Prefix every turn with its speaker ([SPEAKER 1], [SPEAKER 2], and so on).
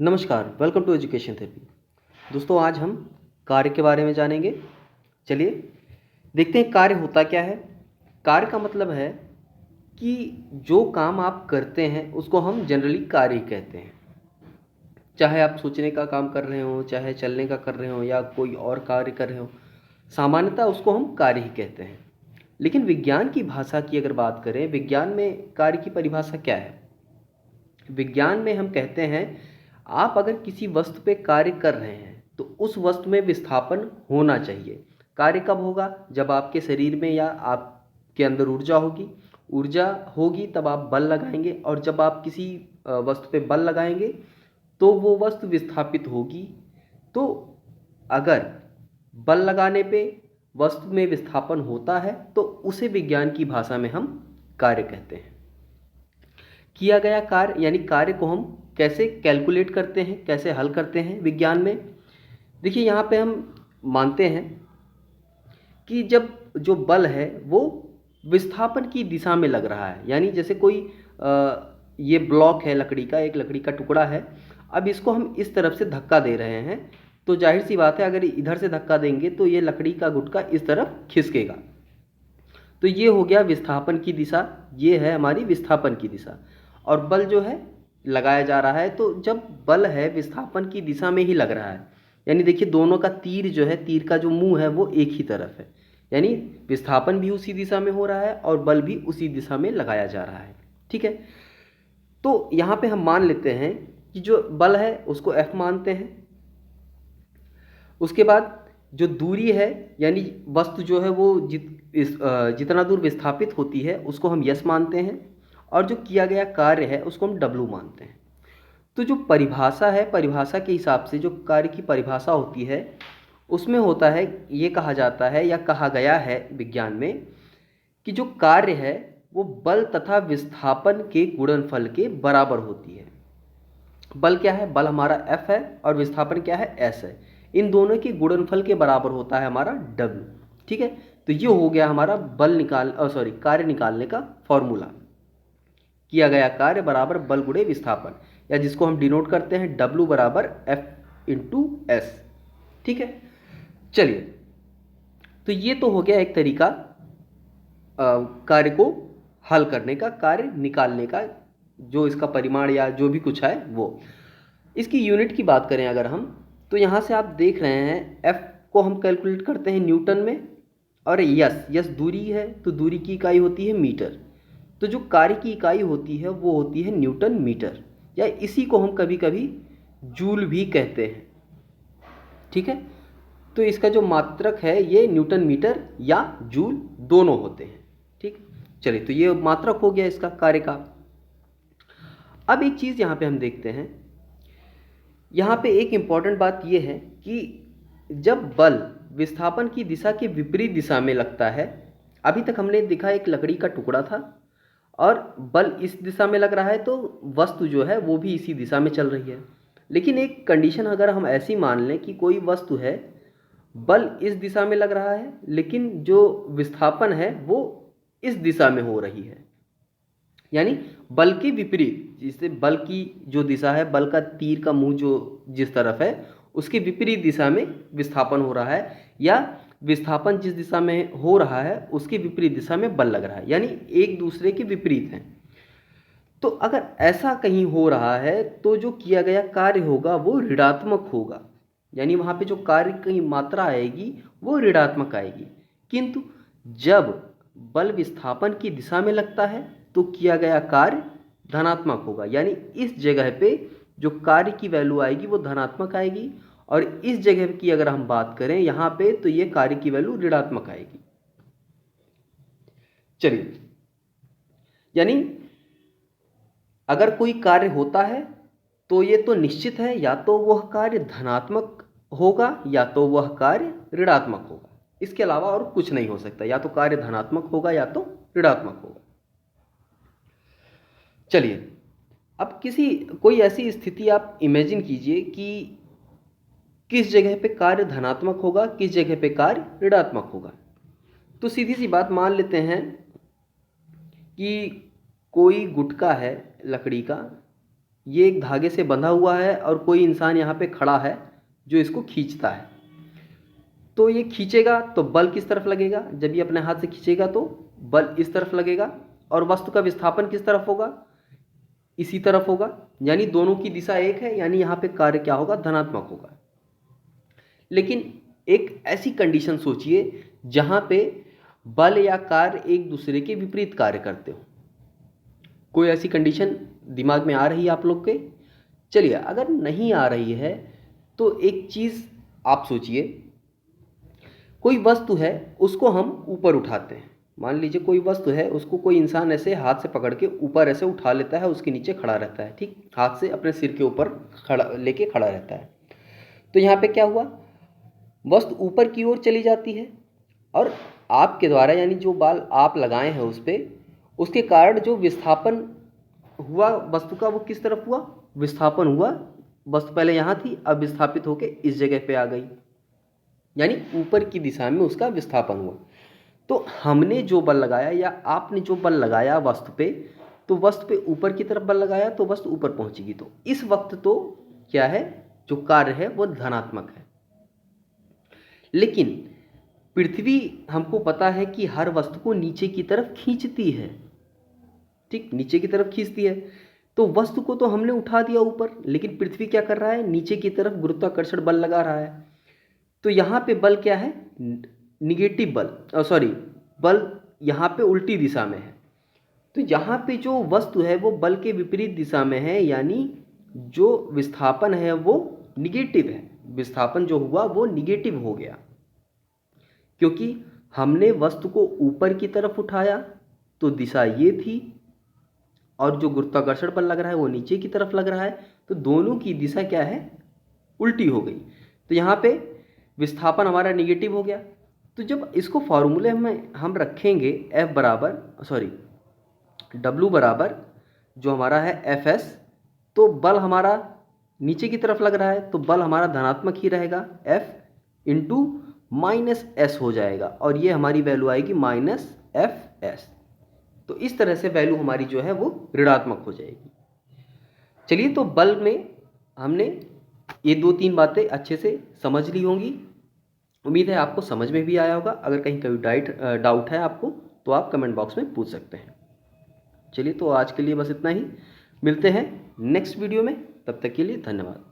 [SPEAKER 1] नमस्कार, welcome to education therapy. दोस्तों, आज हम कार्य के बारे में जानेंगे। चलिए देखते हैं कार्य होता क्या है। कार्य का मतलब है कि जो काम आप करते हैं उसको हम जनरली कार्य कहते हैं। चाहे आप सोचने का काम कर रहे हो, चाहे चलने का कर रहे हो या कोई और कार्य कर रहे हो, सामान्यतः उसको हम कार्य ही कहते हैं। लेकिन विज्ञान की भाषा की अगर बात करें, विज्ञान में कार्य की परिभाषा क्या है? विज्ञान में हम कहते हैं, आप अगर किसी वस्तु पे कार्य कर रहे हैं तो उस वस्तु में विस्थापन होना चाहिए। कार्य कब होगा? जब आपके शरीर में या आपके अंदर ऊर्जा होगी। ऊर्जा होगी तब आप बल लगाएंगे, और जब आप किसी वस्तु पे बल लगाएंगे तो वो वस्तु विस्थापित होगी। तो अगर बल लगाने पे वस्तु में विस्थापन होता है तो उसे विज्ञान की भाषा में हम कार्य कहते हैं। किया गया कार्य यानी कार्य को हम कैसे कैलकुलेट करते हैं, कैसे हल करते हैं विज्ञान में? देखिए, यहाँ पे हम मानते हैं कि जब जो बल है वो विस्थापन की दिशा में लग रहा है। यानी जैसे कोई ये ब्लॉक है लकड़ी का, एक लकड़ी का टुकड़ा है। अब इसको हम इस तरफ से धक्का दे रहे हैं, तो जाहिर सी बात है अगर इधर से धक्का देंगे तो ये लकड़ी का गुटका इस तरफ खिसकेगा। तो ये हो गया विस्थापन की दिशा, ये है हमारी विस्थापन की दिशा। और बल जो है लगाया जा रहा है, तो जब बल है विस्थापन की दिशा में ही लग रहा है, यानी देखिए दोनों का तीर जो है, तीर का जो मुंह है वो एक ही तरफ है। यानी विस्थापन भी उसी दिशा में हो रहा है और बल भी उसी दिशा में लगाया जा रहा है। ठीक है, तो यहाँ पे हम मान लेते हैं कि जो बल है उसको F मानते हैं। उसके बाद जो दूरी है, यानी वस्तु जो है वो जितना दूर विस्थापित होती है उसको हम यस मानते हैं, और जो किया गया कार्य है उसको हम डब्लू मानते हैं। तो जो परिभाषा है, परिभाषा के हिसाब से जो कार्य की परिभाषा होती है उसमें होता है, ये कहा जाता है या कहा गया है विज्ञान में कि जो कार्य है वो बल तथा विस्थापन के गुणनफल के बराबर होती है। बल क्या है? बल हमारा F है और विस्थापन क्या है? S है। इन दोनों के गुणनफल के बराबर होता है हमारा W। ठीक है, तो ये हो गया हमारा कार्य निकालने का फॉर्मूला। किया गया कार्य बराबर बल गुणे विस्थापन, या जिसको हम डिनोट करते हैं W बराबर F इंटू S। ठीक है, चलिए, तो ये तो हो गया एक तरीका कार्य को हल करने का, कार्य निकालने का, जो इसका परिमाण या जो भी कुछ है वो। इसकी यूनिट की बात करें अगर हम, तो यहाँ से आप देख रहे हैं F को हम कैलकुलेट करते हैं न्यूटन में, और यस दूरी है तो दूरी की इकाई होती है मीटर। तो जो कार्य की इकाई होती है वो होती है न्यूटन मीटर, या इसी को हम कभी कभी जूल भी कहते हैं। ठीक है, तो इसका जो मात्रक है ये न्यूटन मीटर या जूल दोनों होते हैं। ठीक, चलिए, तो ये मात्रक हो गया इसका कार्य का। अब एक चीज़ यहाँ पे हम देखते हैं, यहाँ पे एक इम्पॉर्टेंट बात ये है कि जब बल विस्थापन की दिशा के विपरीत दिशा में लगता है, अभी तक हमने देखा एक लकड़ी का टुकड़ा था और बल इस दिशा में लग रहा है तो वस्तु जो है वो भी इसी दिशा में चल रही है। लेकिन एक कंडीशन अगर हम ऐसी मान लें कि कोई वस्तु है, बल इस दिशा में लग रहा है लेकिन जो विस्थापन है वो इस दिशा में हो रही है, यानी बल के विपरीत, जिससे बल की जो दिशा है, बल का तीर का मुंह जो जिस तरफ है उसके विपरीत दिशा में विस्थापन हो रहा है, या विस्थापन जिस दिशा में हो रहा है उसके विपरीत दिशा में बल लग रहा है, यानी एक दूसरे के विपरीत हैं। तो अगर ऐसा कहीं हो रहा है तो जो किया गया कार्य होगा वो ऋणात्मक होगा, यानी वहाँ पे जो कार्य की मात्रा आएगी वो ऋणात्मक आएगी। किंतु जब बल विस्थापन की दिशा में लगता है तो किया गया कार्य धनात्मक होगा, यानी इस जगह पे जो कार्य की वैल्यू आएगी वो धनात्मक आएगी, और इस जगह की अगर हम बात करें यहाँ पे तो ये कार्य की वैल्यू ऋणात्मक आएगी। चलिए, यानी अगर कोई कार्य होता है तो ये तो निश्चित है, या तो वह कार्य धनात्मक होगा या तो वह कार्य ऋणात्मक होगा। इसके अलावा और कुछ नहीं हो सकता, या तो कार्य धनात्मक होगा या तो ऋणात्मक होगा। चलिए, अब कोई ऐसी स्थिति आप इमेजिन कीजिए कि किस जगह पे कार्य धनात्मक होगा, किस जगह पे कार्य ऋणात्मक होगा। तो सीधी सी बात मान लेते हैं कि कोई गुटका है लकड़ी का, ये एक धागे से बंधा हुआ है और कोई इंसान यहाँ पे खड़ा है जो इसको खींचता है। तो ये खींचेगा तो बल किस तरफ लगेगा, जब ये अपने हाथ से खींचेगा तो बल इस तरफ लगेगा, और वस्तु का विस्थापन किस तरफ होगा, इसी तरफ होगा। यानी दोनों की दिशा एक है, यानी यहाँ पे कार्य क्या होगा, धनात्मक होगा। लेकिन एक ऐसी कंडीशन सोचिए जहाँ पे बल या कार्य एक दूसरे के विपरीत कार्य करते हो। कोई ऐसी कंडीशन दिमाग में आ रही है आप लोग के? चलिए, अगर नहीं आ रही है तो एक चीज़ आप सोचिए, कोई वस्तु है उसको हम ऊपर उठाते हैं। मान लीजिए कोई वस्तु है, उसको कोई इंसान ऐसे हाथ से पकड़ के ऊपर ऐसे उठा लेता है, उसके नीचे खड़ा रहता है, ठीक, हाथ से अपने सिर के ऊपर खड़ा लेके खड़ा रहता है। तो यहाँ पे क्या हुआ, वस्तु ऊपर की ओर चली जाती है, और आपके द्वारा यानी जो बल आप लगाए हैं उस पर, उसके कारण जो विस्थापन हुआ वस्तु का वो किस तरफ हुआ, विस्थापन हुआ। वस्तु पहले यहाँ थी, अब विस्थापित होके इस जगह पे आ गई, यानी ऊपर की दिशा में उसका विस्थापन हुआ। तो हमने जो बल लगाया या आपने जो बल लगाया वस्तु पे, तो वस्तु पे ऊपर की तरफ बल लगाया तो वस्तु ऊपर पहुंचेगी। तो इस वक्त तो क्या है, जो कार्य है वो धनात्मक है। लेकिन पृथ्वी हमको पता है कि हर वस्तु को नीचे की तरफ खींचती है, ठीक, नीचे की तरफ खींचती है। तो वस्तु को तो हमने उठा दिया ऊपर, लेकिन पृथ्वी क्या कर रहा है, नीचे की तरफ गुरुत्वाकर्षण बल लगा रहा है। तो यहाँ पे बल क्या है, निगेटिव बल, सॉरी, बल यहाँ पे उल्टी दिशा में है। तो यहाँ पे जो वस्तु है वो बल के विपरीत दिशा में है, यानी जो विस्थापन है वो निगेटिव है। विस्थापन जो हुआ वो निगेटिव हो गया, क्योंकि हमने वस्तु को ऊपर की तरफ उठाया तो दिशा ये थी, और जो गुरुत्वाकर्षण बल लग रहा है वो नीचे की तरफ लग रहा है, तो दोनों की दिशा क्या है, उल्टी हो गई। तो यहाँ पे विस्थापन हमारा निगेटिव हो गया। तो जब इसको फॉर्मूले में हम रखेंगे F बराबर, सॉरी, W बराबर जो हमारा है Fs, तो बल हमारा नीचे की तरफ लग रहा है तो बल हमारा धनात्मक ही रहेगा, F इंटू माइनस एस हो जाएगा, और ये हमारी वैल्यू आएगी माइनस Fs। तो इस तरह से वैल्यू हमारी जो है वो ऋणात्मक हो जाएगी। चलिए, तो बल में हमने ये 2-3 बातें अच्छे से समझ ली होंगी। उम्मीद है आपको समझ में भी आया होगा। अगर कहीं कोई डाउट है आपको तो आप कमेंट बॉक्स में पूछ सकते हैं। चलिए, तो आज के लिए बस इतना ही, मिलते हैं नेक्स्ट वीडियो में, तब तक के लिए धन्यवाद।